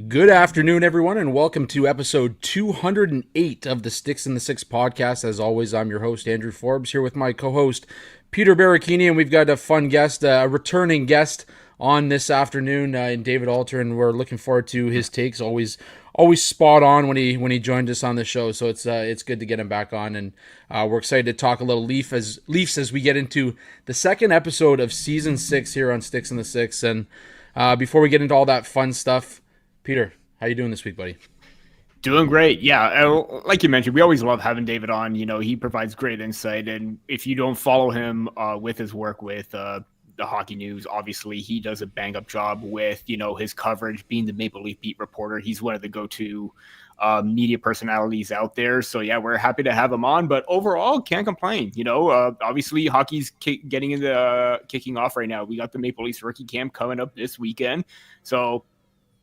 Good afternoon, everyone, and welcome to episode 208 of the Sticks in the Six podcast. As always, I'm your host, Andrew Forbes, here with my co-host, Peter Barricchini, and we've got a fun guest, a returning guest on this afternoon in David Alter, and we're looking forward to his takes. Always spot on when he joined us on the show, so it's good to get him back on, and we're excited to talk a little Leafs as we get into the second episode of season 6 here on Sticks in the Six. And before we get into all that fun stuff, Peter, how you doing this week, buddy? Doing great. Yeah. Like you mentioned, we always love having David on. You know, he provides great insight. And if you don't follow him with his work with the hockey news, obviously he does a bang up job with, his coverage, being the Maple Leaf beat reporter. He's one of the go-to media personalities out there. So yeah, we're happy to have him on, but overall can't complain. Obviously hockey's kicking off right now. We got the Maple Leafs rookie camp coming up this weekend. So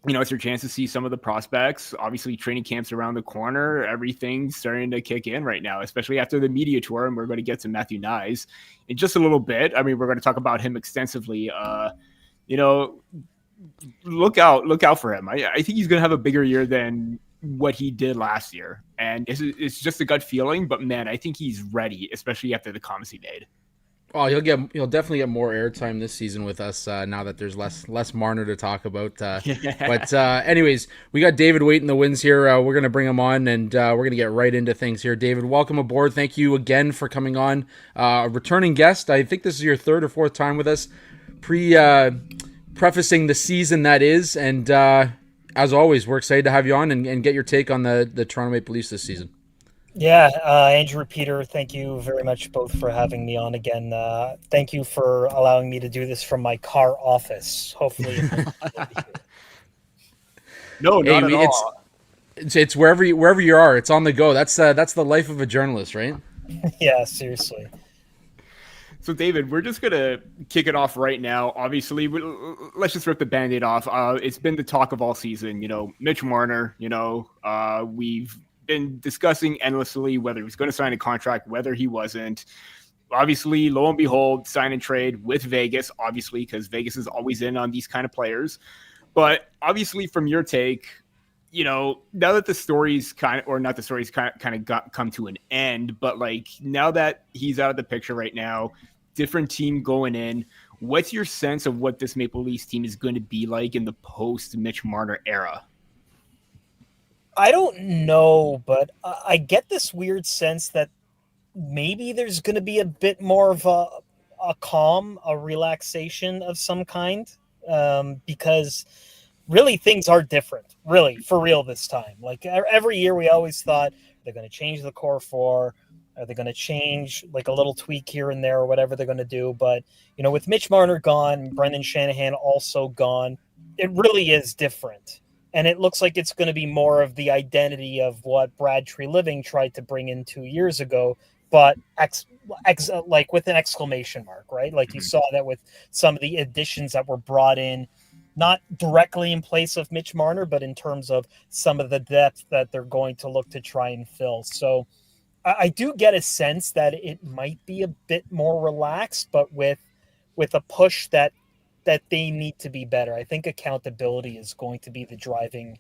it's your chance to see some of the prospects. Obviously, training camps around the corner. Everything's starting to kick in right now, especially after the media tour. And we're going to get to Matthew Knies in just a little bit. I mean, we're going to talk about him extensively. Look out for him. I think he's going to have a bigger year than what he did last year. And it's just a gut feeling. But, man, I think he's ready, especially after the comments he made. Oh, he'll definitely get more airtime this season with us now that there's less Marner to talk about. But anyways, we got David waiting in the wings here. We're gonna bring him on, and we're gonna get right into things here. David, welcome aboard. Thank you again for coming on. Returning guest. I think this is your third or fourth time with us. Prefacing the season that is, and as always, we're excited to have you on and get your take on the Toronto Maple Leafs this season. Yeah, Andrew, Peter, thank you very much both for having me on again. Thank you for allowing me to do this from my car office. Hopefully, no, not at all. It's wherever you are. It's on the go. That's the life of a journalist, right? Yeah, seriously. So, David, we're just going to kick it off right now. Obviously, let's just rip the Band-Aid off. It's been the talk of all season. Mitch Marner, we've been discussing endlessly whether he was going to sign a contract, whether he wasn't. Obviously, lo and behold, sign and trade with Vegas, obviously, because Vegas is always in on these kind of players. But obviously, from your take, now that the story's come to an end, but like now that he's out of the picture right now, different team going in, what's your sense of what this Maple Leafs team is going to be like in the post-Mitch Marner era? I don't know, but I get this weird sense that maybe there's going to be a bit more of a calm, a relaxation of some kind, because really things are different, really, for real this time. Like every year we always thought they're going to change the core four. Are they going to change like a little tweak here and there or whatever they're going to do? But, with Mitch Marner gone, Brendan Shanahan also gone, it really is different. And it looks like it's going to be more of the identity of what Brad Treliving tried to bring in 2 years ago, but like with an exclamation mark, right? Like you saw that with some of the additions that were brought in, not directly in place of Mitch Marner, but in terms of some of the depth that they're going to look to try and fill. So I do get a sense that it might be a bit more relaxed, but with a push that they need to be better. I think accountability is going to be the driving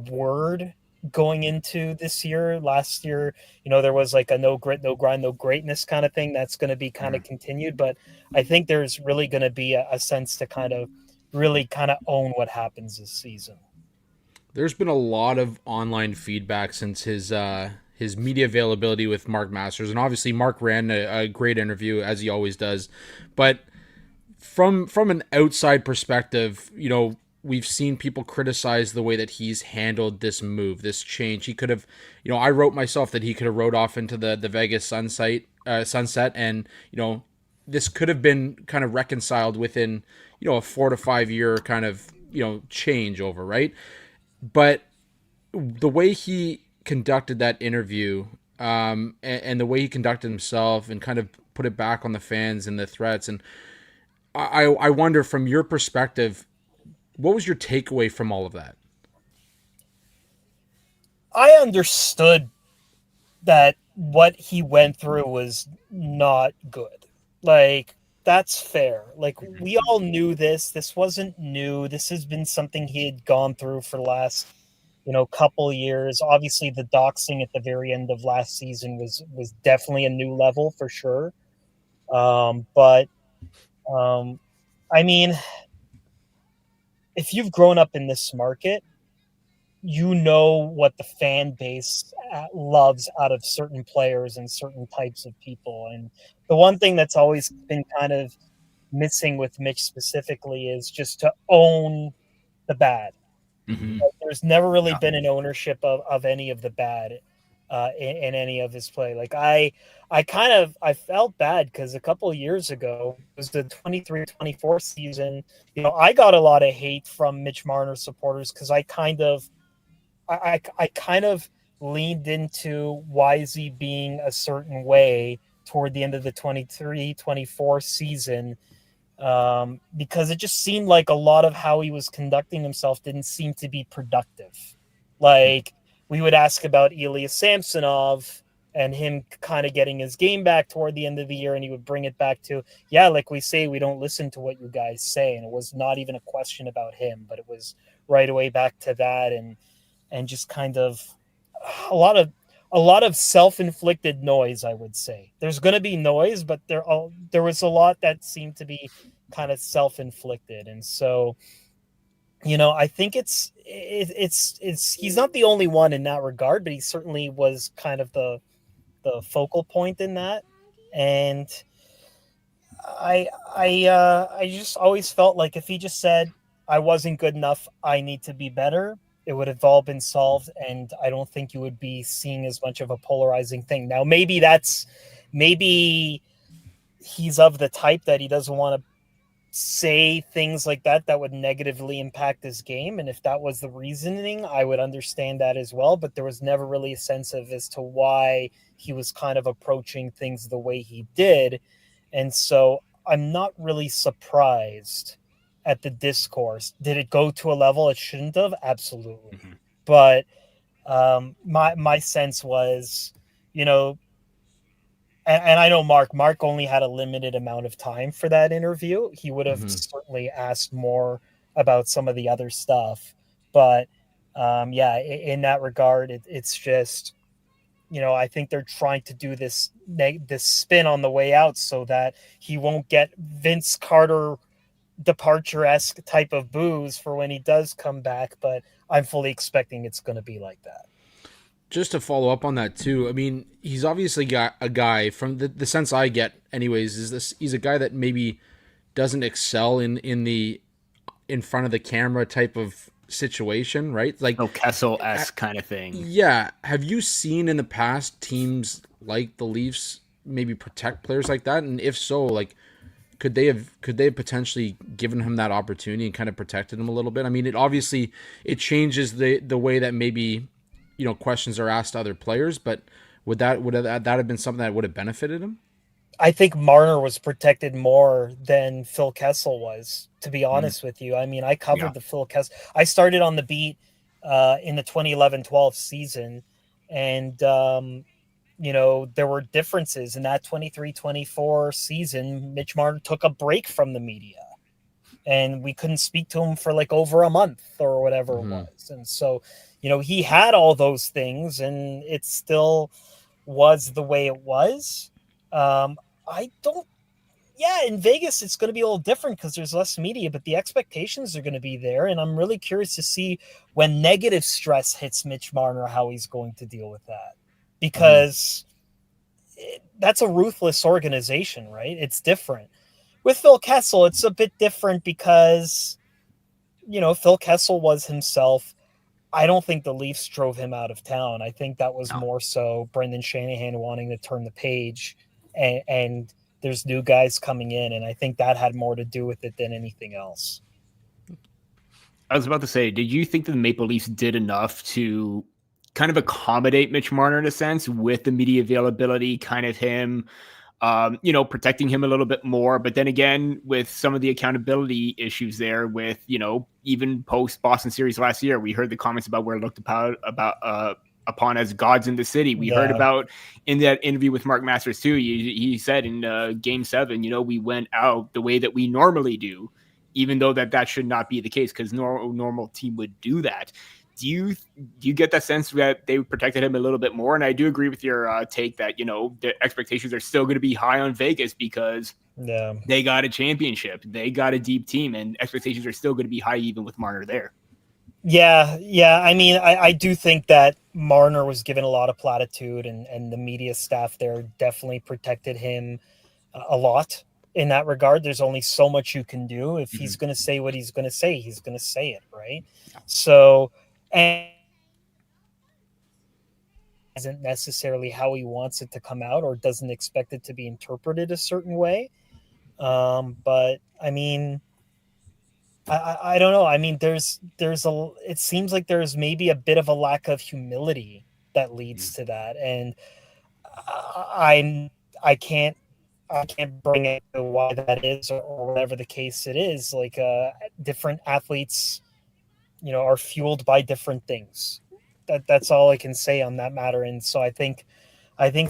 word going into this year. Last year, there was like a no grit, no grind, no greatness kind of thing that's going to be kind of continued. But I think there's really going to be a sense to kind of really kind of own what happens this season. There's been a lot of online feedback since his media availability with Mark Masters, and obviously Mark ran a great interview as he always does, but from an outside perspective, we've seen people criticize the way that he's handled this move, this change. He could have, I wrote myself that he could have rode off into the Vegas sunset, and this could have been kind of reconciled within a 4 to 5 year kind of changeover, right? But the way he conducted that interview, and the way he conducted himself, and kind of put it back on the fans and the threats, and I wonder, from your perspective, what was your takeaway from all of that? I understood that what he went through was not good. Like, That's fair. Like, we all knew this. This wasn't new. This has been something he had gone through for the last, couple years. Obviously, the doxing at the very end of last season was definitely a new level for sure. But I mean, if you've grown up in this market, you know what the fan base loves out of certain players and certain types of people. And the one thing that's always been kind of missing with Mitch specifically is just to own the bad. Mm-hmm. There's never really been an ownership of any of the bad in any of his play. Like, I felt bad because a couple of years ago, it was the 23-24 season. I got a lot of hate from Mitch Marner supporters because I kind of leaned into Wisey being a certain way toward the end of the 23-24 season, because it just seemed like a lot of how he was conducting himself didn't seem to be productive. Like, we would ask about Ilya Samsonov and him kind of getting his game back toward the end of the year, and he would bring it back to, yeah, like we say, we don't listen to what you guys say. And it was not even a question about him, but it was right away back to that, and just kind of a lot of self-inflicted noise, I would say. There's going to be noise, but there was a lot that seemed to be kind of self-inflicted. And so, I think it's he's not the only one in that regard, but he certainly was kind of the focal point in that. And I just always felt like if he just said, I wasn't good enough, I need to be better, it would have all been solved, and I don't think you would be seeing as much of a polarizing thing. Now, maybe he's of the type that he doesn't want to say things like that would negatively impact his game, and if that was the reasoning, I would understand that as well. But there was never really a sense of as to why he was kind of approaching things the way he did. And so I'm not really surprised at the discourse. Did it go to a level it shouldn't have? Absolutely. Mhm. But my sense was, and I know Mark only had a limited amount of time for that interview. He would have certainly asked more about some of the other stuff. But yeah, in that regard, it's just, I think they're trying to do this spin on the way out so that he won't get Vince Carter departure-esque type of booze for when he does come back. But I'm fully expecting it's going to be like that. Just to follow up on that too, I mean, he's obviously got a guy, from the sense I get anyways, is this he's a guy that maybe doesn't excel in the in front of the camera type of situation, right? Like, Kessel-esque kind of thing. Yeah. Have you seen in the past teams like the Leafs maybe protect players like that? And if so, like, could they have potentially given him that opportunity and kind of protected him a little bit? I mean, it changes the way that maybe, questions are asked to other players, but would that have been something that would have benefited him? I think Marner was protected more than Phil Kessel was, to be honest with you. I mean, I covered the Phil Kessel. I started on the beat in the 2011-12 season, and there were differences in that 23-24 season. Mitch Marner took a break from the media, and we couldn't speak to him for like over a month or whatever it was. And so, he had all those things, and it still was the way it was. In Vegas, it's going to be a little different because there's less media, but the expectations are going to be there. And I'm really curious to see when negative stress hits Mitch Marner, how he's going to deal with that, because that's a ruthless organization, right? It's different. With Phil Kessel, it's a bit different because, Phil Kessel was himself. I don't think the Leafs drove him out of town. I think that was more so Brendan Shanahan wanting to turn the page, and there's new guys coming in, and I think that had more to do with it than anything else. I was about to say, did you think that the Maple Leafs did enough to kind of accommodate Mitch Marner in a sense with the media availability, kind of him, protecting him a little bit more? But then again, with some of the accountability issues there with, even post Boston series last year, we heard the comments about where it looked about upon as gods in the city. We heard about in that interview with Mark Masters too. He said in Game 7, we went out the way that we normally do, even though that should not be the case because normal team would do that. Do you get that sense that they protected him a little bit more? And I do agree with your take that the expectations are still going to be high on Vegas because they got a championship, they got a deep team, and expectations are still going to be high even with Marner there. Yeah. I mean, I do think that Marner was given a lot of platitude, and the media staff there definitely protected him a lot in that regard. There's only so much you can do. If he's going to say what he's going to say, he's going to say it, right? Yeah. So, and isn't necessarily how he wants it to come out or doesn't expect it to be interpreted a certain way. But I mean, I don't know. I mean, it seems like there's maybe a bit of a lack of humility that leads to that. And I can't bring it to why that is or whatever the case it is. Like, different athletes, are fueled by different things. That's all I can say on that matter. And so I think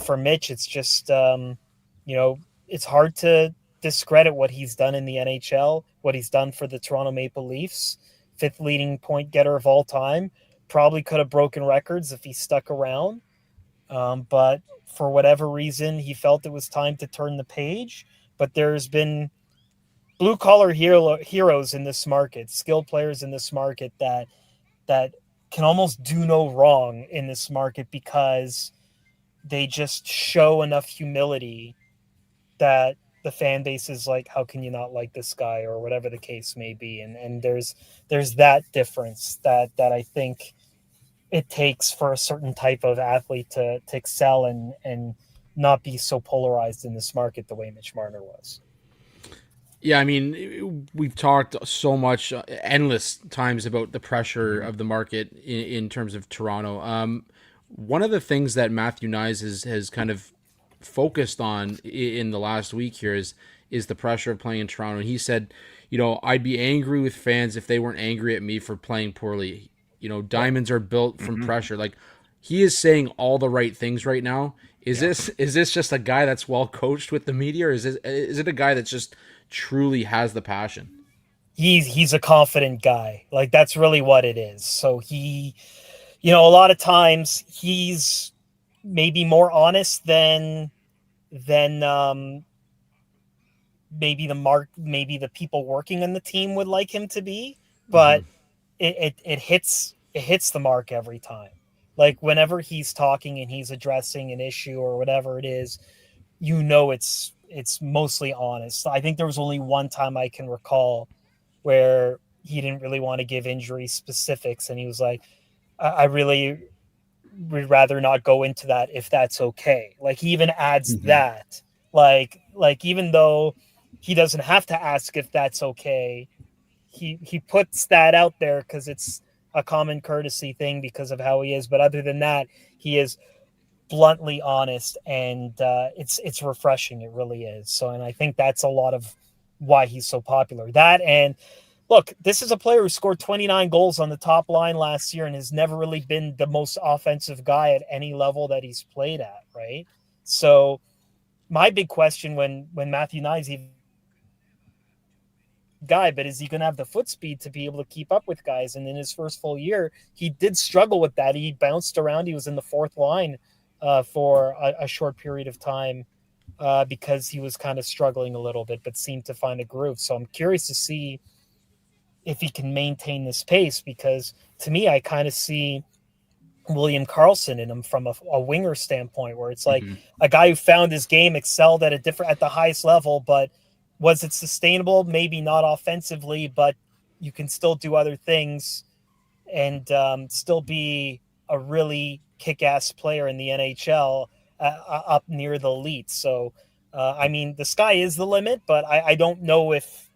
for Mitch, it's just, it's hard to discredit what he's done in the NHL, what he's done for the Toronto Maple Leafs, 5th leading point getter of all time. Probably could have broken records if he stuck around. But for whatever reason, he felt it was time to turn the page. But there's been blue-collar heroes in this market, skilled players in this market that can almost do no wrong in this market because they just show enough humility that the fan base is like, how can you not like this guy, or whatever the case may be. And there's that difference that I think it takes for a certain type of athlete to excel and not be so polarized in this market the way Mitch Marner was. Yeah, I mean, we've talked so much, endless times about the pressure of the market in terms of Toronto. One of the things that Matthew Knies has kind of focused on in the last week here is the pressure of playing in Toronto. And he said, I'd be angry with fans if they weren't angry at me for playing poorly. Diamonds are built from pressure. Like, he is saying all the right things right now. Is this just a guy that's well coached with the media, or is it a guy that's just truly has the passion? He's a confident guy. Like, that's really what it is. So he, a lot of times he's maybe more honest than maybe the people working on the team would like him to be, but it hits the mark every time. Like, whenever he's talking and he's addressing an issue or whatever it is, it's mostly honest. I think there was only one time I can recall where he didn't really want to give injury specifics, and he was like, I really would rather not go into that if that's okay. Like, he even adds that, like even though he doesn't have to ask if that's okay, he puts that out there because it's a common courtesy thing because of how he is. But other than that, he is bluntly honest, and it's refreshing. It really is. So, and I think that's a lot of why he's so popular. That, and look, this is a player who scored 29 goals on the top line last year and has never really been the most offensive guy at any level that he's played at, right? So my big question when Matthew Knies guy, but is he going to have the foot speed to be able to keep up with guys? And in his first full year, he did struggle with that. He bounced around. He was in the 4th line for a short period of time because he was kind of struggling a little bit, but seemed to find a groove. So I'm curious to see if he can maintain this pace, because to me, I kind of see William Karlsson in him from a winger standpoint, where it's like a guy who found his game, excelled at the highest level, but was it sustainable? Maybe not offensively, but you can still do other things and still be a really kick-ass player in the NHL up near the elite. So, I mean, the sky is the limit, but I don't know if,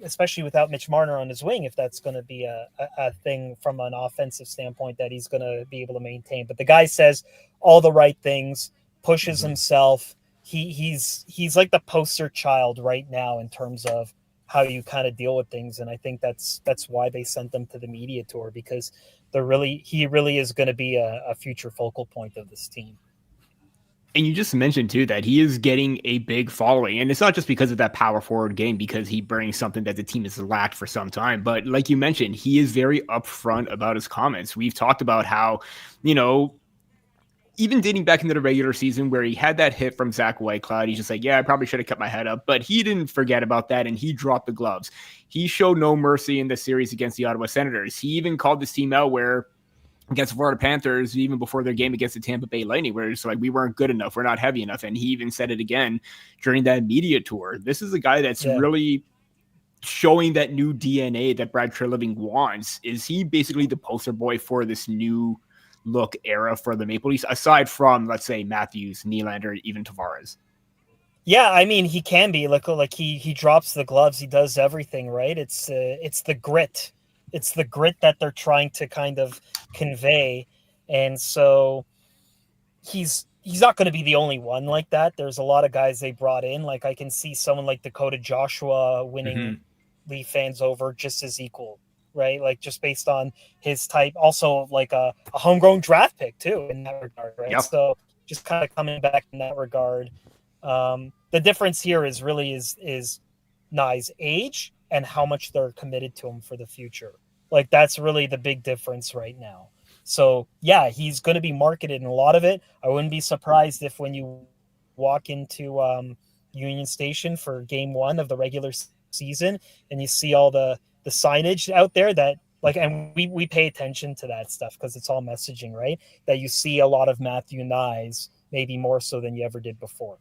especially without Mitch Marner on his wing, if that's going to be a thing from an offensive standpoint that he's going to be able to maintain. But the guy says all the right things, pushes himself. He's like the poster child right now in terms of how you kind of deal with things. And I think that's why they sent them to the media tour, because he really is going to be a future focal point of this team. And you just mentioned too that he is getting a big following, and it's not just because of that power forward game, because he brings something that the team has lacked for some time. But like you mentioned, he is very upfront about his comments. We've talked about how, even dating back into the regular season where he had that hit from Zach Whitecloud, he's just like, yeah, I probably should have kept my head up. But he didn't forget about that, and he dropped the gloves. He showed no mercy in the series against the Ottawa Senators. He even called this team out where against the Florida Panthers, even before their game against the Tampa Bay Lightning, where it's like, we weren't good enough, we're not heavy enough. And he even said it again during that media tour. This is a guy that's really showing that new DNA that Brad Treliving wants. Is he basically the poster boy for this new look era for the Maple Leafs, aside from, let's say, Matthews, Nylander, even Tavares? Yeah, I mean, he can be like he drops the gloves, he does everything, right? It's the grit. It's the grit that they're trying to kind of convey. And so he's not going to be the only one like that. There's a lot of guys they brought in. Like, I can see someone like Dakota Joshua winning Leaf fans over just as equal, right? Like, just based on his type. Also, like a homegrown draft pick too in that regard, right? Yep. So just kind of coming back in that regard. The difference here is really Knies' age and how much they're committed to him for the future. Like, that's really the big difference right now. So yeah, he's going to be marketed in a lot of it. I wouldn't be surprised if when you walk into Union Station for game 1 of the regular season and you see all the signage out there that, like, and we pay attention to that stuff because it's all messaging, right? That you see a lot of Matthew Knies, maybe more so than you ever did before.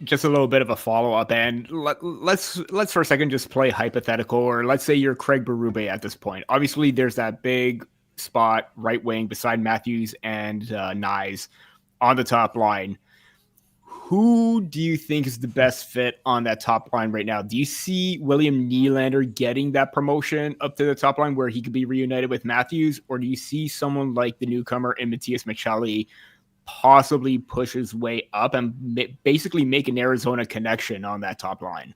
Just a little bit of a follow-up, and let's for a second just play hypothetical, or let's say you're Craig Berube at this point. Obviously, there's that big spot right wing beside Matthews and Knies on the top line. Who do you think is the best fit on that top line right now? Do you see William Nylander getting that promotion up to the top line where he could be reunited with Matthews, or do you see someone like the newcomer in Matthias Michelli possibly push his way up and basically make an Arizona connection on that top line?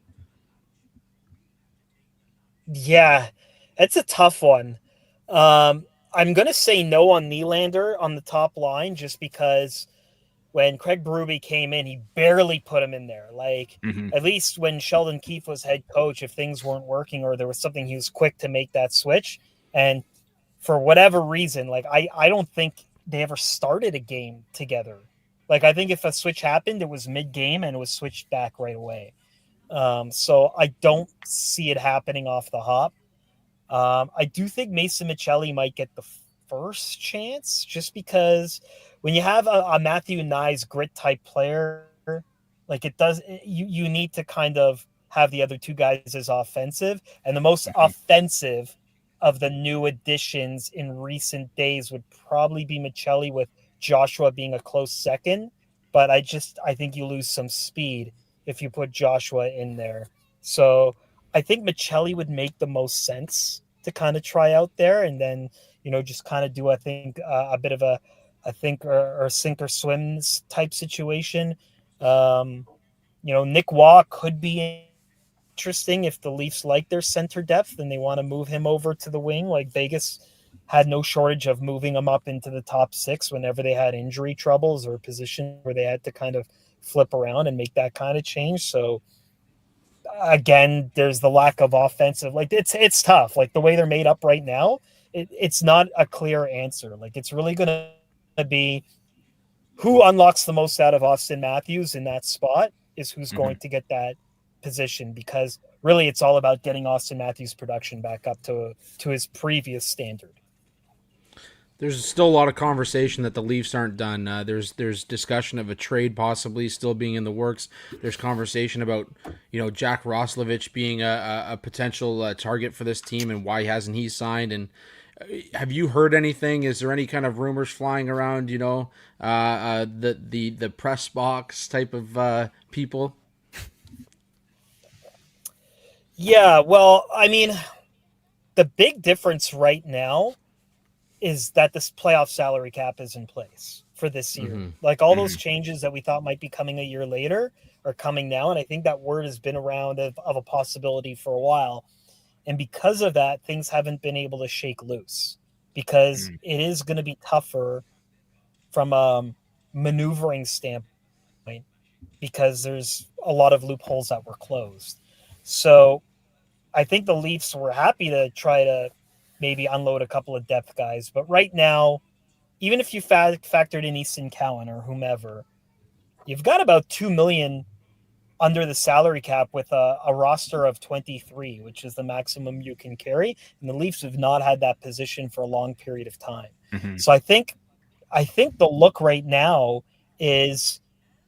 Yeah, that's a tough one. I'm going to say no on Nylander on the top line just because when Craig Berube came in, he barely put him in there. Like, at least when Sheldon Keefe was head coach, if things weren't working or there was something, he was quick to make that switch. And for whatever reason, like, I don't think they ever started a game together. Like, I think if a switch happened, it was mid-game and it was switched back right away. So I don't see it happening off the hop. I do think Mason Michelli might get the first chance just because when you have a Matthew Knies grit type player, like, you need to kind of have the other two guys as offensive, and the most offensive of the new additions in recent days would probably be Michelli, with Joshua being a close second. But I think you lose some speed if you put Joshua in there. So I think Michelli would make the most sense to kind of try out there, and then, just kind of do, I think, a bit of a sink or swim type situation. Nick Waugh could be interesting if the Leafs like their center depth and they want to move him over to the wing. Like, Vegas had no shortage of moving him up into the top 6 whenever they had injury troubles or a position where they had to kind of flip around and make that kind of change. So again, there's the lack of offensive. Like, it's tough. Like, the way they're made up right now, it's not a clear answer. Like, it's really going to be who unlocks the most out of Austin Matthews in that spot is who's going to get that position, because really it's all about getting Austin Matthews' production back up to his previous standard. There's still a lot of conversation that the Leafs aren't done. There's discussion of a trade possibly still being in the works. There's conversation about Jack Roslovic being a potential target for this team, and why hasn't he signed? And have you heard anything? Is there any kind of rumors flying around? The press box type of people. Yeah, well, I mean, the big difference right now is that this playoff salary cap is in place. for this year. Mm-hmm. Like all those changes that we thought might be coming a year later are coming now. And I think that word has been around of a possibility for a while. And because of that, things haven't been able to shake loose because it is going to be tougher from a maneuvering standpoint because there's a lot of loopholes that were closed. So I think the Leafs were happy to try to maybe unload a couple of depth guys. But right now, even if you factored in Easton Cowan or whomever, you've got about $2 million under the salary cap with a roster of 23, which is the maximum you can carry. And the Leafs have not had that position for a long period of time. So I think the look right now is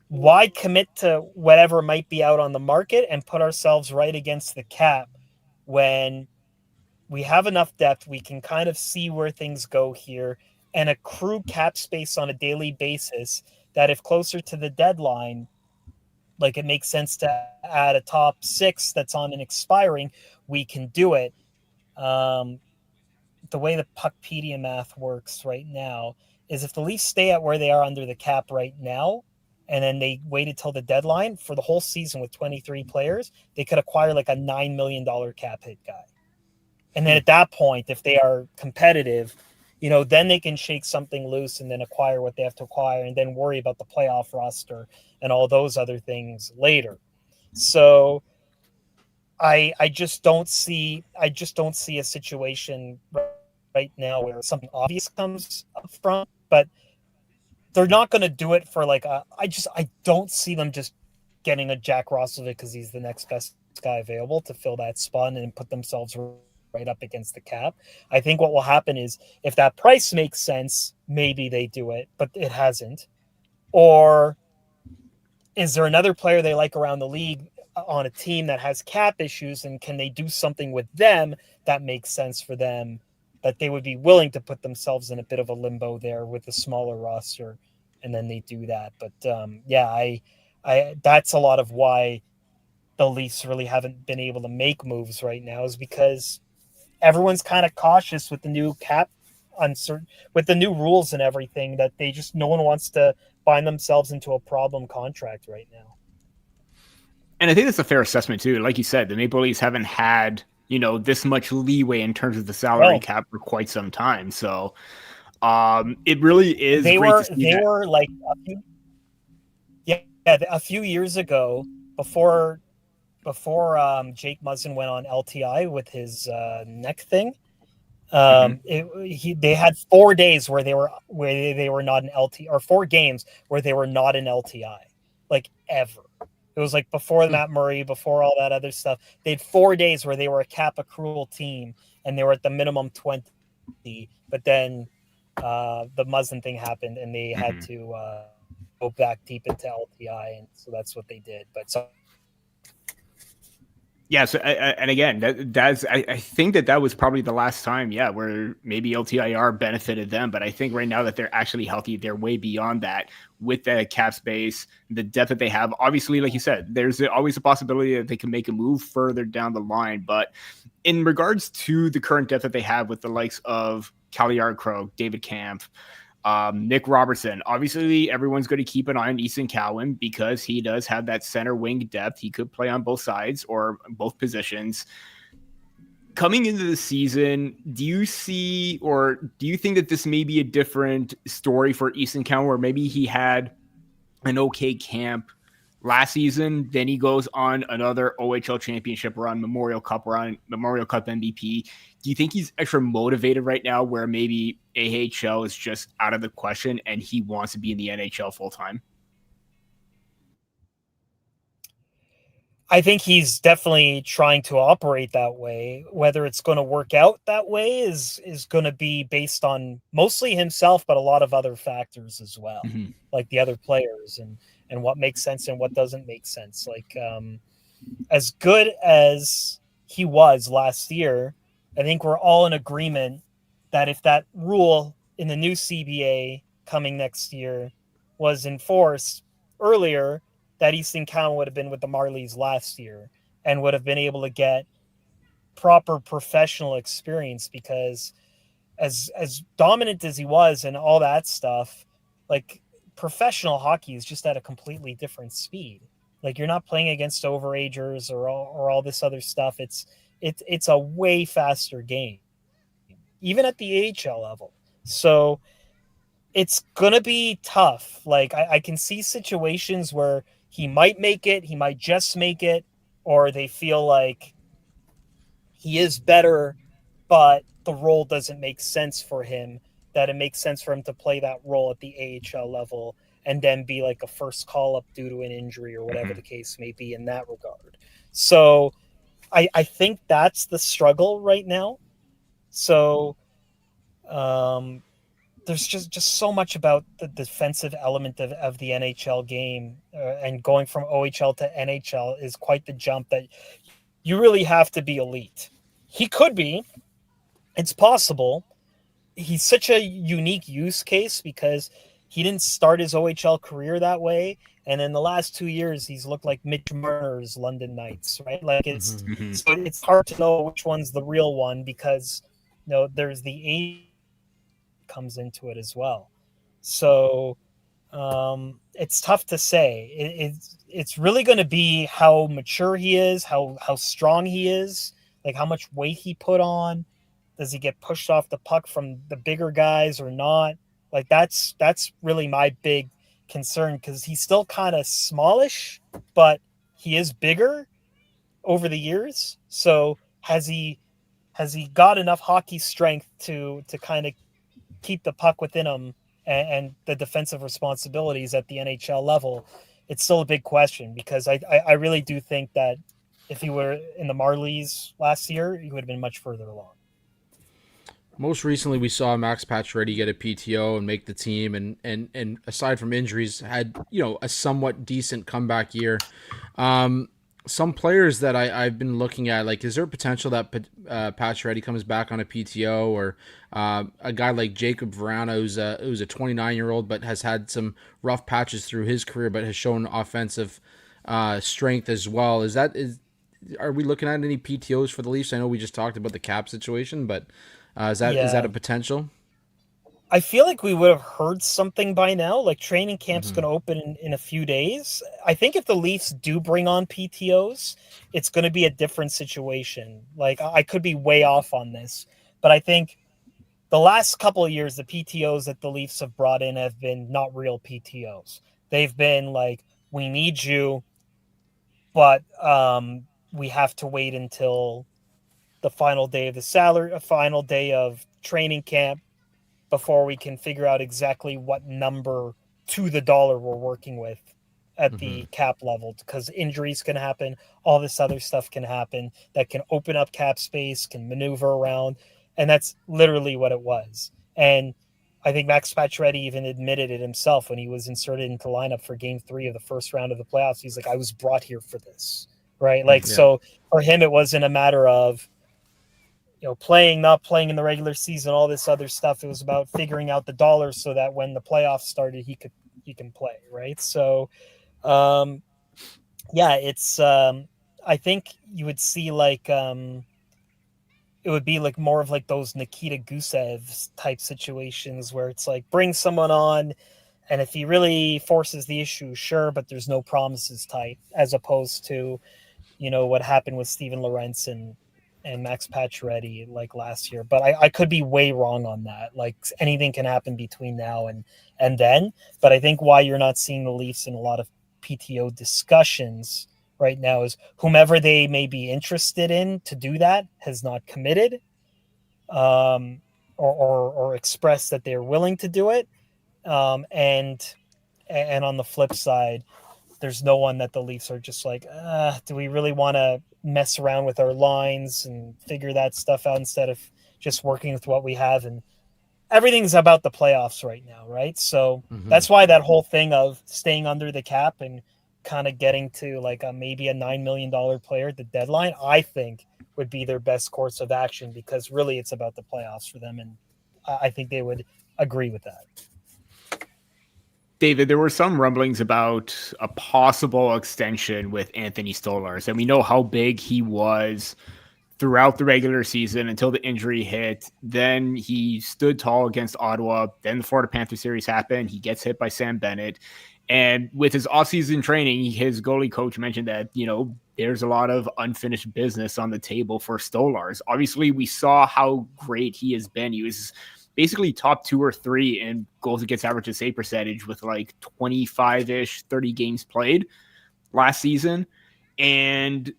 why commit to whatever might be out on the market and put ourselves right against the cap when we have enough depth, we can kind of see where things go here and accrue cap space on a daily basis that if closer to the deadline, like it makes sense to add a top 6 that's on an expiring, we can do it. The way the Puckpedia math works right now is if the Leafs stay at where they are under the cap right now, and then they waited till the deadline for the whole season with 23 players, they could acquire like a $9 million cap hit guy. And then at that point, if they are competitive, then they can shake something loose and then acquire what they have to acquire and then worry about the playoff roster and all those other things later. So I just don't see a situation right now where something obvious comes up front, but they're not going to do it for I don't see them just getting a Jack Roslovic because he's the next best guy available to fill that spot and put themselves right up against the cap. I think what will happen is if that price makes sense, maybe they do it, but it hasn't. Or is there another player they like around the league on a team that has cap issues, and can they do something with them that makes sense for them, that they would be willing to put themselves in a bit of a limbo there with a smaller roster, and then they do that. But I that's a lot of why the Leafs really haven't been able to make moves right now, is because everyone's kind of cautious with the new cap uncertain with the new rules and everything, that no one wants to bind themselves into a problem contract right now. And I think that's a fair assessment too. Like you said, the Maple Leafs haven't had, this much leadway in terms of the salary cap for quite some time. So it really is a few years ago before Jake Muzzin went on LTI with his neck thing. They had 4 days where they were not an LTI, or 4 games where they were not an LTI, like ever. It was like before Matt Murray, before all that other stuff. They had 4 days where they were a cap accrual team and they were at the minimum 20. But then the Muzzin thing happened and they had to go back deep into LTI, and so that's what they did. But so. Yeah, so and again, I think that was probably the last time, where maybe LTIR benefited them. But I think right now that they're actually healthy, they're way beyond that with the cap space, the depth that they have. Obviously, like you said, there's always a possibility that they can make a move further down the line. But in regards to the current depth that they have with the likes of Calle Yarncroke, David Kampf, Nick Robertson, obviously everyone's going to keep an eye on Easton Cowan because he does have that center wing depth. He could play on both sides or both positions. Coming into the season, do you see, or do you think that this may be a different story for Easton Cowan, where maybe he had an okay camp last season, then he goes on another OHL championship run, Memorial Cup MVP. Do you think he's extra motivated right now, where maybe AHL is just out of the question and he wants to be in the NHL full time? I think he's definitely trying to operate that way. Whether it's going to work out that way is going to be based on mostly himself, but a lot of other factors as well, like the other players and what makes sense and what doesn't make sense. Like as good as he was last year, I think we're all in agreement that if that rule in the new CBA coming next year was enforced earlier, that Easton Cowan would have been with the Marlies last year and would have been able to get proper professional experience, because as dominant as he was and all that stuff, like professional hockey is just at a completely different speed. Like you're not playing against overagers or all this other stuff. It's a way faster game, even at the AHL level. So it's gonna be tough. Like I can see situations where he might make it, he might just make it, or they feel like he is better, but the role doesn't make sense for him. That it makes sense for him to play that role at the AHL level and then be like a first call up due to an injury or whatever the case may be in that regard. So I think that's the struggle right now. So there's just so much about the defensive element of the NHL game, and going from OHL to NHL is quite the jump that you really have to be elite. He could be, it's possible. He's such a unique use case because he didn't start his OHL career that way. And in the last 2 years, he's looked like Mitch Marner's London Knights, right? Like so it's hard to know which one's the real one because there's the age comes into it as well. So it's tough to say. It's really going to be how mature he is, how strong he is, like how much weight he put on. Does he get pushed off the puck from the bigger guys or not? Like that's really my big concern because he's still kind of smallish, but he is bigger over the years. So has he got enough hockey strength to kind of keep the puck within him and the defensive responsibilities at the NHL level? It's still a big question because I really do think that if he were in the Marlies last year, he would have been much further along. Most recently, we saw Max Pacioretty get a PTO and make the team, and aside from injuries, had a somewhat decent comeback year. Some players that I've been looking at, like, is there a potential that Pacioretty comes back on a PTO, or a guy like Jacob Vrana, who's a 29-year-old but has had some rough patches through his career, but has shown offensive strength as well. Are we looking at any PTOs for the Leafs? I know we just talked about the cap situation, but is that a potential? I feel like we would have heard something by now. Like training camp's going to open in a few days. I think if the Leafs do bring on PTOs, it's going to be a different situation. Like I could be way off on this, but I think the last couple of years, the PTOs that the Leafs have brought in have been not real PTOs. They've been like, we need you, but we have to wait until the final day of final day of training camp before we can figure out exactly what number to the dollar we're working with at the cap level, because injuries can happen. All this other stuff can happen that can open up cap space, can maneuver around. And that's literally what it was. And I think Max Pacioretty even admitted it himself when he was inserted into lineup for game 3 of the first round of the playoffs. He's like, I was brought here for this. Right. Like, So for him, it wasn't a matter of, playing, not playing in the regular season, all this other stuff. It was about figuring out the dollars so that when the playoffs started, he can play. Right. So, it's, I think you would see like, it would be like more of like those Nikita Gusev type situations where it's like bring someone on, and if he really forces the issue, sure, but there's no promises type, as opposed to, what happened with Steven Lorentz and Max Pacioretty like last year. But I could be way wrong on that. Like anything can happen between now and then. But I think why you're not seeing the Leafs in a lot of PTO discussions right now is whomever they may be interested in to do that has not committed, or expressed that they're willing to do it. And on the flip side, there's no one that the Leafs are just like, do we really want to mess around with our lines and figure that stuff out instead of just working with what we have? And everything's about the playoffs right now, right? So that's why that whole thing of staying under the cap and kind of getting to like maybe a $9 million player at the deadline, I think would be their best course of action, because really it's about the playoffs for them. And I think they would agree with that. David, there were some rumblings about a possible extension with Anthony Stolarz, and we know how big he was throughout the regular season until the injury hit. Then he stood tall against Ottawa. Then the Florida Panther series happened. He gets hit by Sam Bennett. And with his offseason training, his goalie coach mentioned that, there's a lot of unfinished business on the table for Stolarz. Obviously, we saw how great he has been. He was basically top 2 or 3 in goals against average to save percentage with like 25-ish, 30 games played last season. And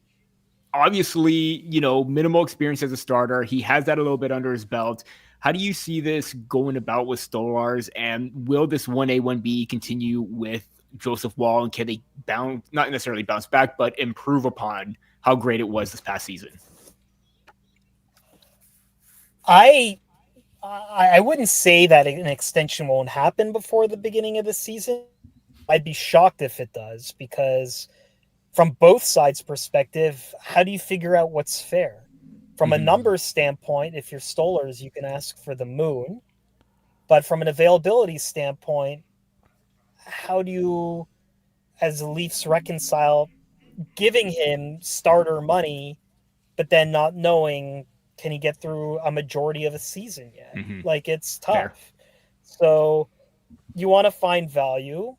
obviously, minimal experience as a starter. He has that a little bit under his belt. How do you see this going about with Stolarz? And will this 1A, 1B continue with Joseph Woll? And can they not necessarily bounce back, but improve upon how great it was this past season? I wouldn't say that an extension won't happen before the beginning of the season. I'd be shocked if it does, because from both sides' perspective, how do you figure out what's fair? From a numbers standpoint, if you're Stolarz, you can ask for the moon. But from an availability standpoint, how do you, as the Leafs, reconcile giving him starter money, but then not knowing, can he get through a majority of a season yet? Like, it's tough. Fair. So you want to find value,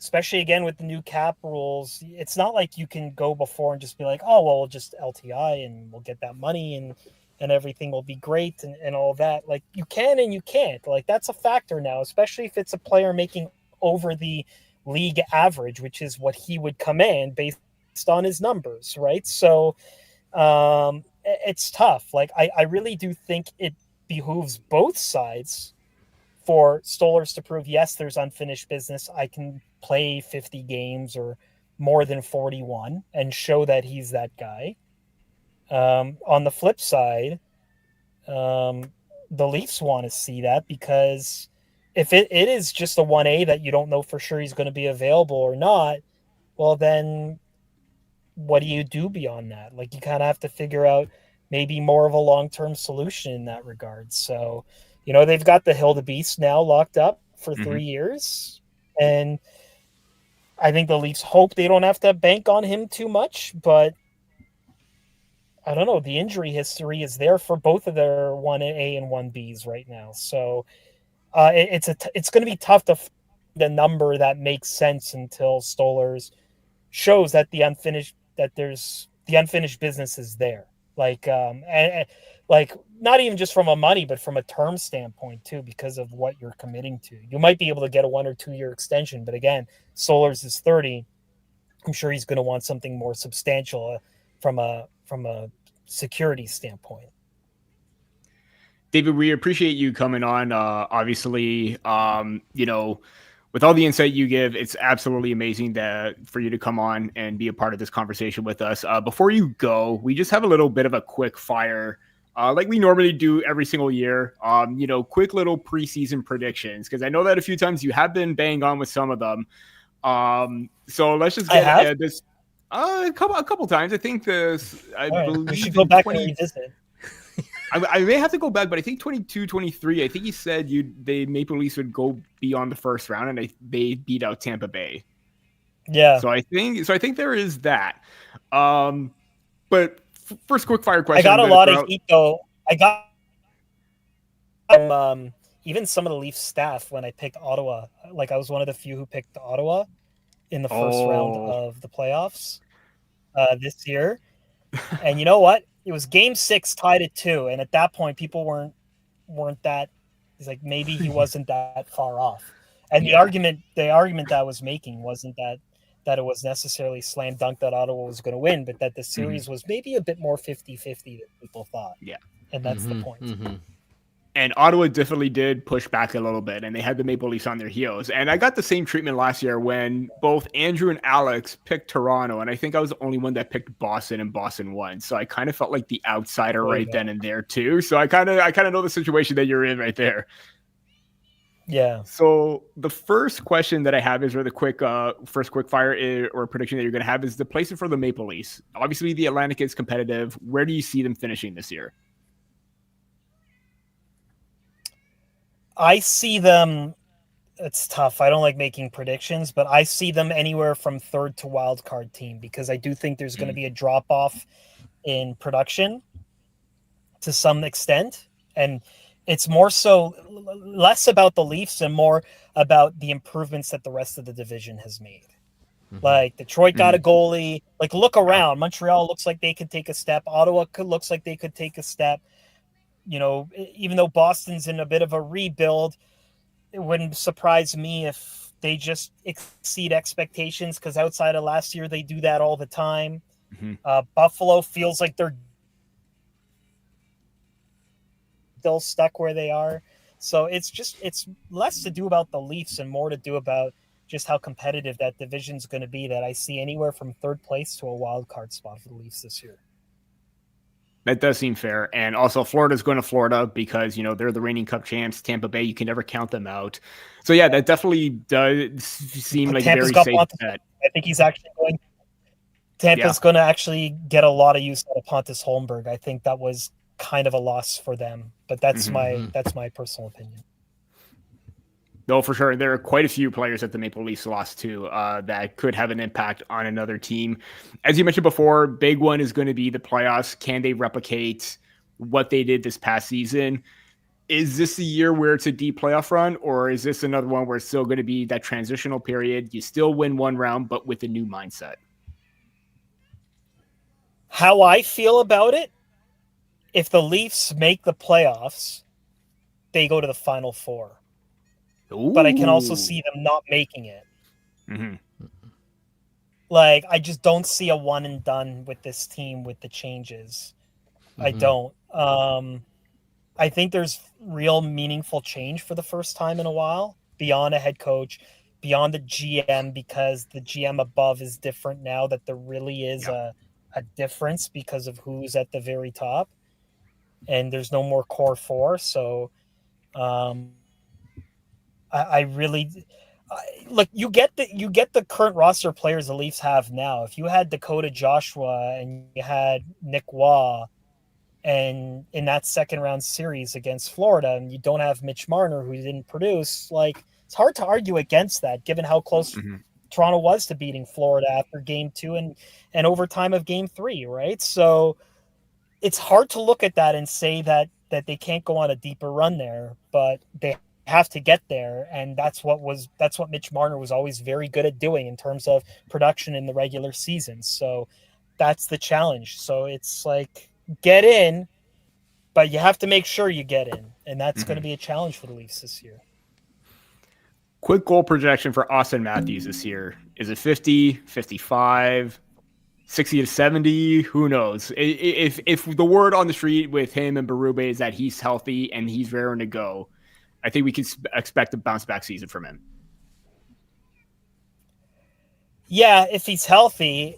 especially again with the new cap rules. It's not like you can go before and just be like, oh, well, we'll just LTI and we'll get that money and everything will be great and all that. Like, you can and you can't. Like, that's a factor now, especially if it's a player making over the league average, which is what he would command based on his numbers, right? So it's tough. Like, I really do think it behooves both sides for Stolarz to prove, yes, there's unfinished business. I can play 50 games or more than 41 and show that he's that guy. On the flip side, the Leafs want to see that, because if it is just a 1A that you don't know for sure he's going to be available or not, well, then what do you do beyond that? Like, you kind of have to figure out maybe more of a long-term solution in that regard. So, they've got the Hildebeest now locked up for 3 years. And I think the Leafs hope they don't have to bank on him too much. But I don't know. The injury history is there for both of their 1A and 1Bs right now. So it's going to be tough to find a number that makes sense until Stolarz shows that the unfinished business is there. Like, like, not even just from a money, but from a term standpoint too, because of what you're committing to. You might be able to get a 1 or 2 year extension, but again, Stolarz is 30. I'm sure he's going to want something more substantial from a security standpoint. David, we appreciate you coming on. Obviously, with all the insight you give, it's absolutely amazing for you to come on and be a part of this conversation with us. Before you go, we just have a little bit of a quick fire, like we normally do every single year. Quick little preseason predictions, because I know that a few times you have been banging on with some of them. So let's just get this. A couple times. I think this. I believe we should go back and revisit. I may have to go back, but I think 22, 23, I think you said the Maple Leafs would go beyond the first round, and they beat out Tampa Bay. Yeah. So I think there is that. But first quick fire question. I got a lot of heat though. I got even some of the Leafs staff when I picked Ottawa. Like, I was one of the few who picked Ottawa in the first round of the playoffs this year. And you know what? It was game 6 tied at 2. And at that point, people weren't that, it's like, maybe he wasn't that far off. And the argument that I was making wasn't that it was necessarily slam dunk that Ottawa was going to win, but that the series was maybe a bit more 50-50 than people thought. Yeah. And that's the point. And Ottawa definitely did push back a little bit, and they had the Maple Leafs on their heels. And I got the same treatment last year when both Andrew and Alex picked Toronto, and I think I was the only one that picked Boston, and Boston won. So I kind of felt like the outsider then and there too. So I kind of know the situation that you're in right there. Yeah. So the first question that I have is, or the first quick fire or prediction that you're going to have is the placement for the Maple Leafs. Obviously, the Atlantic is competitive. Where do you see them finishing this year? I see them, it's tough. I don't like making predictions, but I see them anywhere from third to wild card team, because I do think there's going to be a drop off in production. to some extent, and it's more so less about the Leafs and more about the improvements that the rest of the division has made. Like Detroit got a goalie. Like look around, Montreal looks like they could take a step. Ottawa looks like they could take a step. Even though Boston's in a bit of a rebuild, it wouldn't surprise me if they just exceed expectations, because outside of last year, they do that all the time. Buffalo feels like they're still stuck where they are. So it's less to do about the Leafs and more to do about just how competitive that division's going to be, that I see anywhere from third place to a wild card spot for the Leafs this year. That does seem fair. And also Florida's going to Florida because, they're the reigning Cup champs. Tampa Bay, you can never count them out. So yeah, that definitely does seem like Tampa's a very safe bet. I think he's actually going. Tampa's going to actually get a lot of use out of Pontus Holmberg. I think that was kind of a loss for them, but that's my personal opinion. No, for sure. There are quite a few players that the Maple Leafs lost to that could have an impact on another team. As you mentioned before, big one is going to be the playoffs. Can they replicate what they did this past season? Is this a year where it's a deep playoff run, or is this another one where it's still going to be that transitional period? You still win one round, but with a new mindset. How I feel about it, if the Leafs make the playoffs, they go to the Final Four. Ooh. But I can also see them not making it. Like, I just don't see a one and done with this team with the changes. I don't. I think there's real meaningful change for the first time in a while, beyond a head coach, beyond the GM, because the GM above is different now, that there really is a difference because of who's at the very top. And there's no more core four. So, I really look. You get the current roster players the Leafs have now. If you had Dakota Joshua and you had Nick Waugh, and in that second round series against Florida, and you don't have Mitch Marner, who didn't produce, like, it's hard to argue against that, given how close Toronto was to beating Florida after Game 2 and overtime of Game 3, right? So it's hard to look at that and say that they can't go on a deeper run there, but they have to get there, and that's what Mitch Marner was always very good at doing in terms of production in the regular season. So that's the challenge. So it's like, get in, but you have to make sure you get in, and that's going to be a challenge for the Leafs this year. Quick goal projection for Austin Matthews this year. Is it 50, 55, 60 to 70? Who knows? If the word on the street with him and Berube is that he's healthy and he's raring to go, I think we can expect a bounce-back season from him. Yeah, if he's healthy,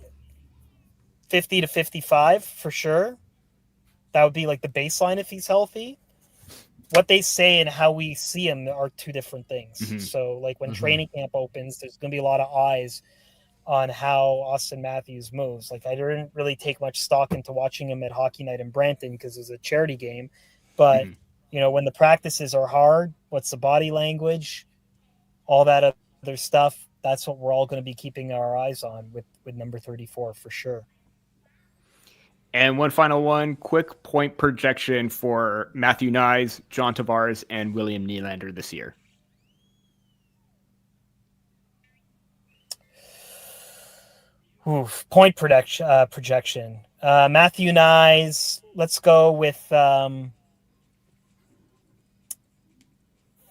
50 to 55 for sure. That would be like the baseline if he's healthy. What they say and how we see him are two different things. So, like, when training camp opens, there's going to be a lot of eyes on how Austin Matthews moves. Like, I didn't really take much stock into watching him at Hockey Night in Brampton because it was a charity game. But, when the practices are hard, what's the body language, all that other stuff, that's what we're all going to be keeping our eyes on with number 34 for sure. And one final one, quick point projection for Matthew Knies, John Tavares, and William Nylander this year. Point projection. Matthew Knies, let's go with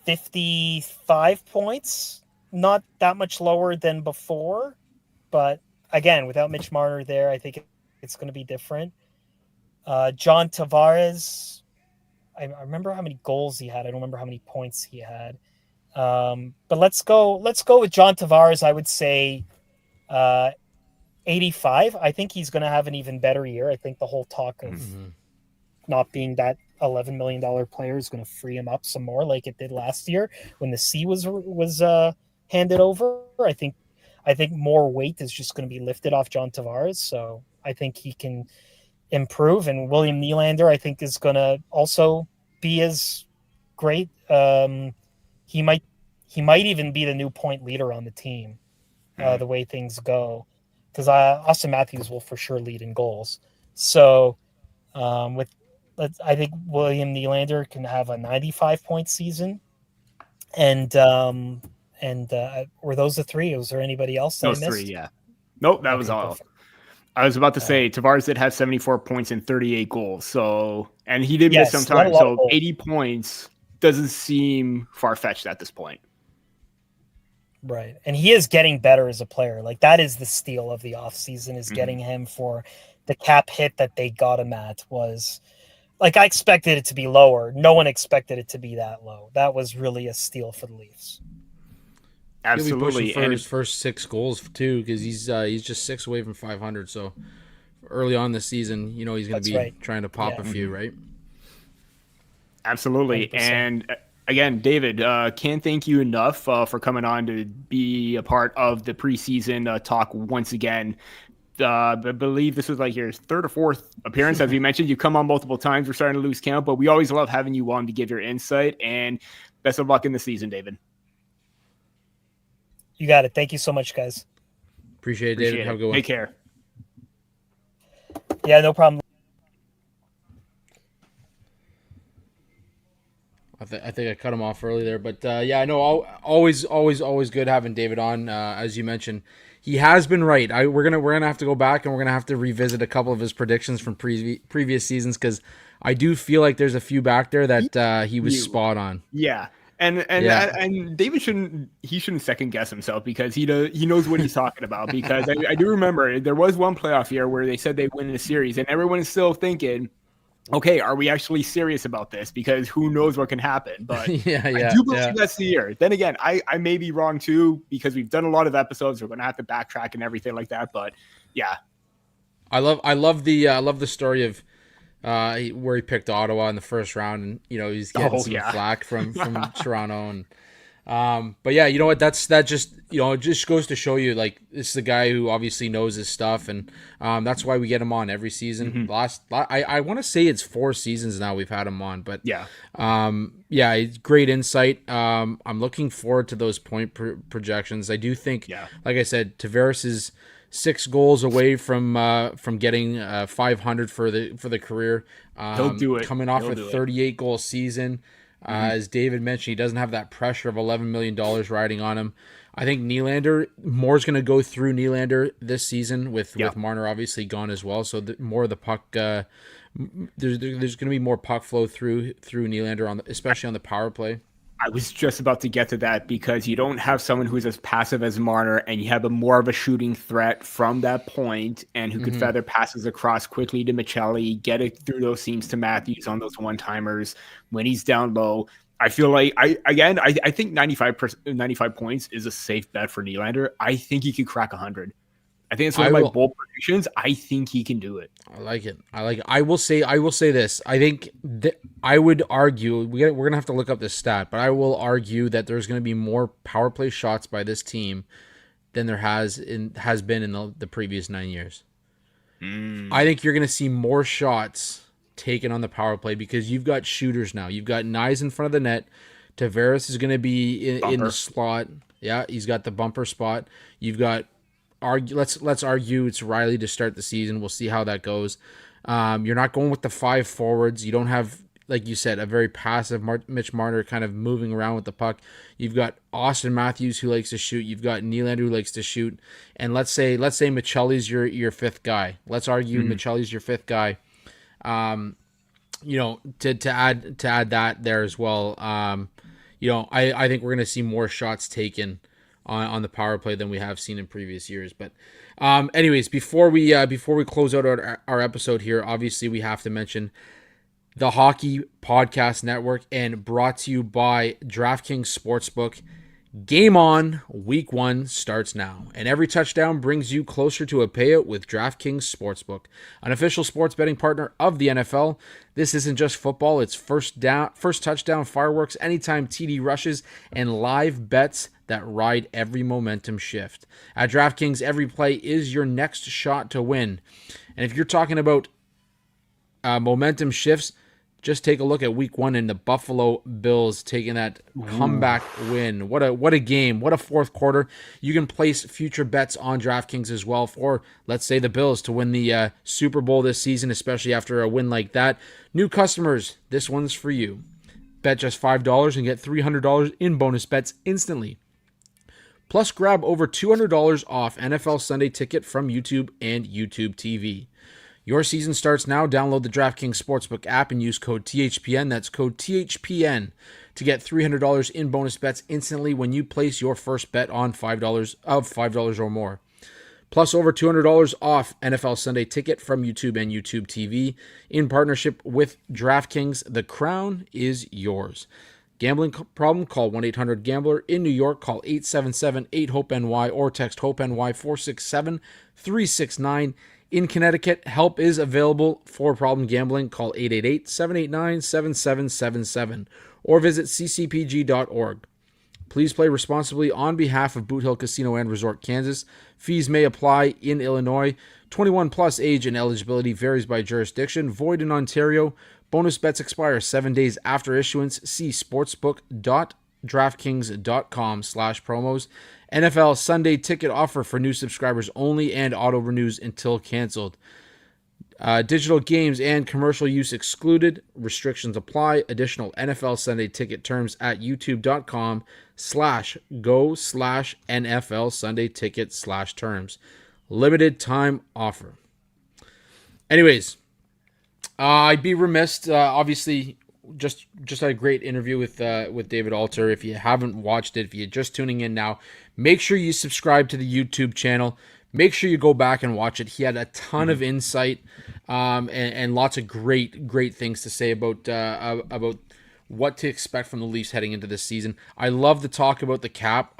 55 points. Not that much lower than before, but again, without Mitch Marner there, I think it's going to be different. John Tavares, I remember how many goals he had. I don't remember how many points he had. But let's go with John Tavares. I would say 85. I think he's going to have an even better year. I think the whole talk of not being that $11 million player is going to free him up some more, like it did last year when the C was handed over. I think more weight is just going to be lifted off John Tavares. So I think he can improve, and William Nylander, I think, is going to also be as great. He might even be the new point leader on the team, the way things go, because Austin Matthews will for sure lead in goals. So with I think William Nylander can have a 95-point season. And were those the three? Was there anybody else that I Those three, missed? yeah. Nope, that was Okay, all. perfect. I was about to say Tavares did have 74 points and 38 goals. So, and he did miss some Yes, he had a time. lot of So goals. 80 points doesn't seem far-fetched at this point. Right. And he is getting better as a player. Like, that is the steal of the offseason, is getting him for the cap hit that they got him at. Was like, I expected it to be lower. No one expected it to be that low. That was really a steal for the Leafs. He'll be pushing Absolutely. for his first 6 goals too, because he's just 6 away from 500. So early on this season, he's going to That's be right. trying to pop Yeah. a few, right? Absolutely. 100%. And again, David, can't thank you enough for coming on to be a part of the preseason talk once again. I believe this was like your third or fourth appearance. As we mentioned, you come on multiple times. We're starting to lose count, but we always love having you on to give your insight. And best of luck in the season, David. You got it. Thank you so much, guys. Appreciate it, David. Have a good one. Take care. Yeah, no problem. I think I cut him off early there, but yeah, I know. Always good having David on. As you mentioned, he has been right. We're gonna have to go back and we're gonna have to revisit a couple of his predictions from previous seasons, because I do feel like there's a few back there that he was spot on. Yeah. And David shouldn't second guess himself, because he knows what he's talking about. Because I do remember there was one playoff year where they said they win in a series, and everyone is still thinking, okay, are we actually serious about this? Because who knows what can happen? But I do believe that's the year. Then again, I may be wrong too, because we've done a lot of episodes. We're going to have to backtrack and everything like that. But yeah, I love the story of where he picked Ottawa in the first round, and he's getting some flack from Toronto, and but yeah, you know what? That just it just goes to show you, like, this is a guy who obviously knows his stuff, and that's why we get him on every season. I want to say it's 4 seasons now we've had him on, but yeah, it's great insight. I'm looking forward to those point projections. I do think, like I said, Tavares is 6 goals away from getting 500 for the career. He'll do it. Coming off a 38 goal season. As David mentioned, he doesn't have that pressure of $11 million riding on him. I think Nylander, more's going to go through Nylander this season with Marner obviously gone as well. So more of the puck, there's going to be more puck flow through Nylander, especially on the power play. I was just about to get to that, because you don't have someone who's as passive as Marner, and you have more of a shooting threat from that point, and who could feather passes across quickly to Michelli, get it through those seams to Matthews on those one-timers when he's down low. I feel like I think 95 points is a safe bet for Nylander. I think he could crack 100. I think it's one of my bold predictions. I think he can do it. I like it. I will say this. I think I would argue, we're going to have to look up this stat, but I will argue that there's going to be more power play shots by this team than there has been in the previous 9 years. I think you're going to see more shots taken on the power play, because you've got shooters now. You've got Knies in front of the net. Tavares is going to be in the slot. Yeah, he's got the bumper spot. You've got let's argue it's Riley to start the season. We'll see how that goes. You're not going with the 5 forwards. You don't have, like you said, a very passive Mitch Marner kind of moving around with the puck. You've got Austin Matthews, who likes to shoot. You've got Nylander, who likes to shoot. And let's say Michelli's your 5th guy. Let's argue Michelli's your 5th guy. To add that there as well. I think we're going to see more shots taken on the power play than we have seen in previous years. But anyways, before we close out our episode here, obviously we have to mention the Hockey Podcast Network, and brought to you by DraftKings Sportsbook. Game on, week 1 starts now, and every touchdown brings you closer to a payout with DraftKings Sportsbook, an official sports betting partner of the NFL. This isn't just football, it's first touchdown fireworks, anytime TD rushes, and live bets that ride every momentum shift. At DraftKings, every play is your next shot to win. And if you're talking about momentum shifts, Just take a look at week 1 and the Buffalo Bills taking that comeback win. What a game. What a fourth quarter. You can place future bets on DraftKings as well for, let's say, the Bills to win the Super Bowl this season, especially after a win like that. New customers, this one's for you. Bet just $5 and get $300 in bonus bets instantly. Plus, grab over $200 off NFL Sunday Ticket from YouTube and YouTube TV. Your season starts now. Download the DraftKings Sportsbook app and use code THPN. That's code THPN to get $300 in bonus bets instantly when you place your first bet on $5 or more. Plus over $200 off NFL Sunday Ticket from YouTube and YouTube TV in partnership with DraftKings. The crown is yours. Gambling problem? Call 1-800-GAMBLER. In New York, call 877-8-HOPE-NY or text HOPE-NY 467-369. In Connecticut, help is available for problem gambling. Call 888-789-7777 or visit ccpg.org. Please play responsibly on behalf of Boot Hill Casino and Resort, Kansas. Fees may apply in Illinois. 21 plus age and eligibility varies by jurisdiction. Void in Ontario. Bonus bets expire 7 days after issuance. See sportsbook.draftkings.com/promos. NFL Sunday Ticket offer for new subscribers only and auto renews until canceled. Digital games and commercial use excluded. Restrictions apply. Additional NFL Sunday Ticket terms at youtube.com/go/NFL Sunday Ticket/terms. Limited time offer. Anyways, I'd be remiss. Obviously, just had a great interview with David Alter. If you haven't watched it, if you're just tuning in now, make sure you subscribe to the YouTube channel. Make sure you go back and watch it. He had a ton of insight and lots of great things to say about what to expect from the Leafs heading into this season. I love to talk about the cap.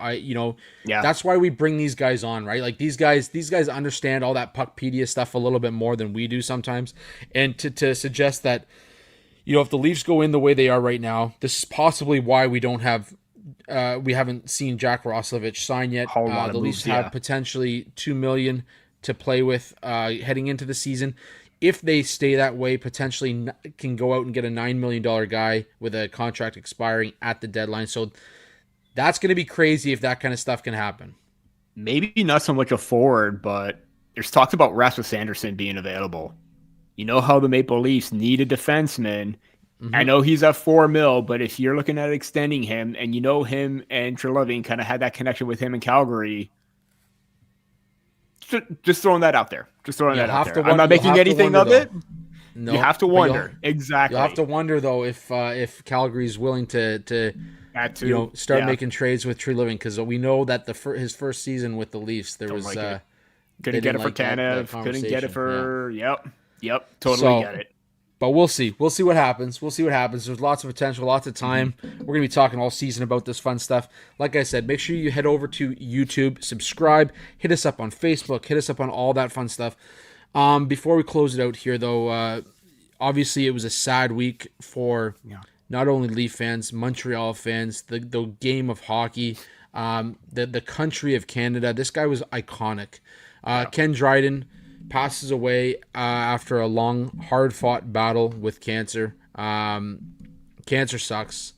That's why we bring these guys on, right? Like these guys understand all that Puckpedia stuff a little bit more than we do sometimes. And to suggest that, if the Leafs go in the way they are right now, this is possibly why we haven't seen Jack Roslovic sign yet. The Leafs have potentially $2 million to play with heading into the season. If they stay that way, potentially can go out and get a $9 million guy with a contract expiring at the deadline. So that's going to be crazy if that kind of stuff can happen. Maybe not so much a forward, but there's talks about Rasmus Anderson being available. You know how the Maple Leafs need a defenseman. I know he's at $4 million, but if you're looking at extending him, and him and Treliving kind of had that connection with him in Calgary, just throwing that out there. I'm not making anything of it. No, you have to wonder. Exactly. You have to wonder though if Calgary's willing to start making trades with Treliving, because we know that his first season with the Leafs couldn't get it for Tanev, couldn't get it for yep, totally get it. But we'll see. We'll see what happens. There's lots of potential, lots of time. We're going to be talking all season about this fun stuff. Like I said, make sure you head over to YouTube, subscribe, hit us up on Facebook, hit us up on all that fun stuff. Before we close it out here, though, obviously it was a sad week for not only Leaf fans, Montreal fans, the game of hockey, the country of Canada. This guy was iconic. Ken Dryden passes away after a long, hard-fought battle with cancer. Cancer sucks.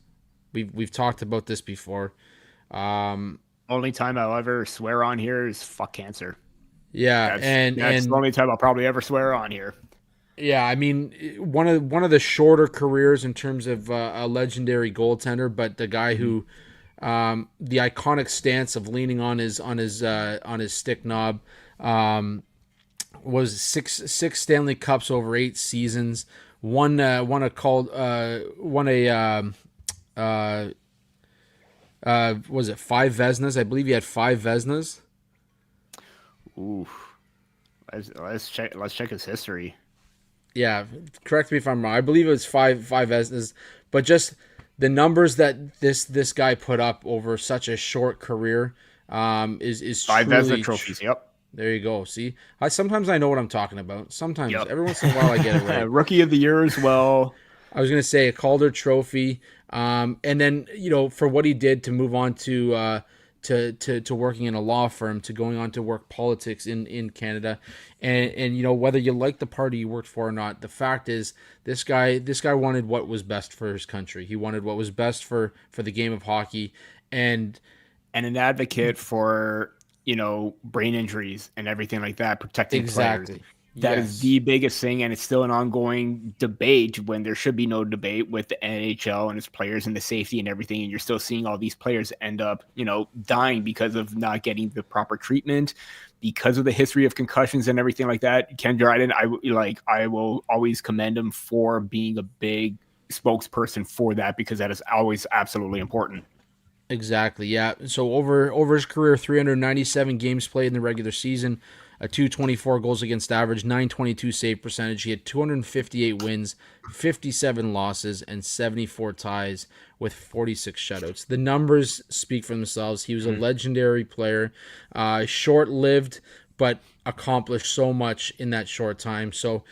We've talked about this before. Only time I'll ever swear on here is fuck cancer. Yeah, that's the only time I'll probably ever swear on here. Yeah, I mean, one of the shorter careers in terms of a legendary goaltender, but the guy who, the iconic stance of leaning on his stick knob. Was six Stanley Cups over 8 seasons. Was it 5 Vezinas? I believe he had 5 Vezinas. Ooh, let's check his history. Yeah, correct me if I'm wrong. I believe it was 5 Vezinas, but just the numbers that this guy put up over such a short career is 5 Vezina trophies. Yep. There you go. See, sometimes I know what I'm talking about. Sometimes, every once in a while, I get it right. Rookie of the year as well. I was going to say a Calder Trophy, and then for what he did to move on to to working in a law firm, to going on to work politics in Canada. And you know, whether you like the party he worked for or not, the fact is this guy wanted what was best for his country. He wanted what was best for the game of hockey, and an advocate for, you know, brain injuries and everything like that, protecting exactly. players. That is the biggest thing, and it's still an ongoing debate when there should be no debate with the NHL and its players and the safety and everything. And you're still seeing all these players end up, you know, dying because of not getting the proper treatment, because of the history of concussions and everything like that. Ken Dryden, I will always commend him for being a big spokesperson for that, because that is always absolutely important. Exactly, yeah. So over his career, 397 games played in the regular season, a 224 goals against average, 922 save percentage. He had 258 wins, 57 losses, and 74 ties with 46 shutouts. The numbers speak for themselves. He was a legendary player, short-lived, but accomplished so much in that short time. So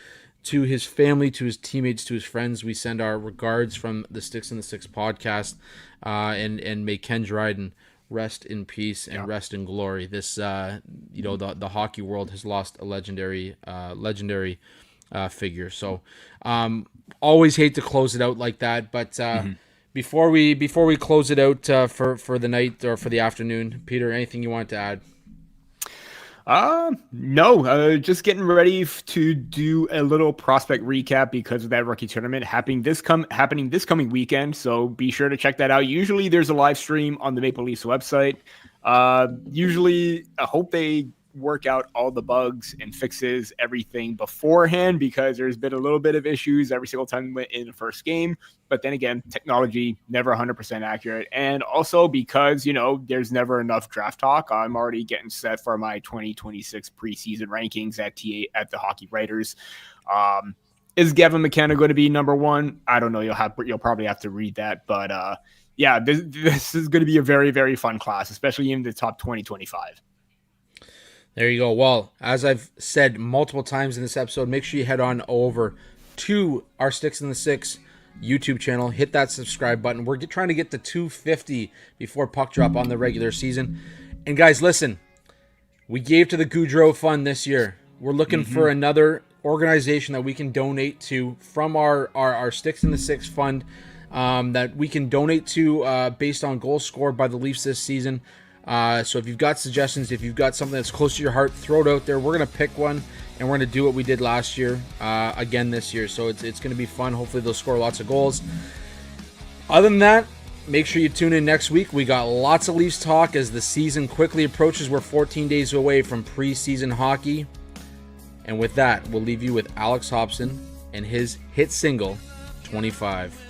to his family, to his teammates, to his friends, we send our regards from the Sticks in the Six podcast, and may Ken Dryden rest in peace and rest in glory. This, you know, the hockey world has lost a legendary figure. So, always hate to close it out like that, but before we close it out for the night or for the afternoon, Peter, anything you want to add? No, just getting ready to do a little prospect recap because of that rookie tournament happening this coming weekend. So be sure to check that out. Usually there's a live stream on the Maple Leafs website. Usually I hope they work out all the bugs and fixes everything beforehand, because there's been a little bit of issues every single time we went in the first game. But then again, technology never 100% accurate. And also because, you know, there's never enough draft talk. I'm already getting set for my 2026 preseason rankings at the Hockey Writers. Is Gavin McKenna going to be number one? I don't know. You'll probably have to read that. But yeah, this is going to be a very, very fun class, especially in the top 2025. There you go. Well, as I've said multiple times in this episode, make sure you head on over to our Sticks in the Six YouTube channel. Hit that subscribe button. We're trying to get to 250 before puck drop on the regular season. And guys, listen, we gave to the Goudreau Fund this year. We're looking for another organization that we can donate to from our Sticks in the Six fund, that we can donate to based on goals scored by the Leafs this season. So if you've got suggestions, if you've got something that's close to your heart, throw it out there. We're going to pick one, and we're going to do what we did last year again this year. So it's going to be fun. Hopefully they'll score lots of goals. Other than that, make sure you tune in next week. We got lots of Leafs talk as the season quickly approaches. We're 14 days away from preseason hockey. And with that, we'll leave you with Alex Hobson and his hit single, 25.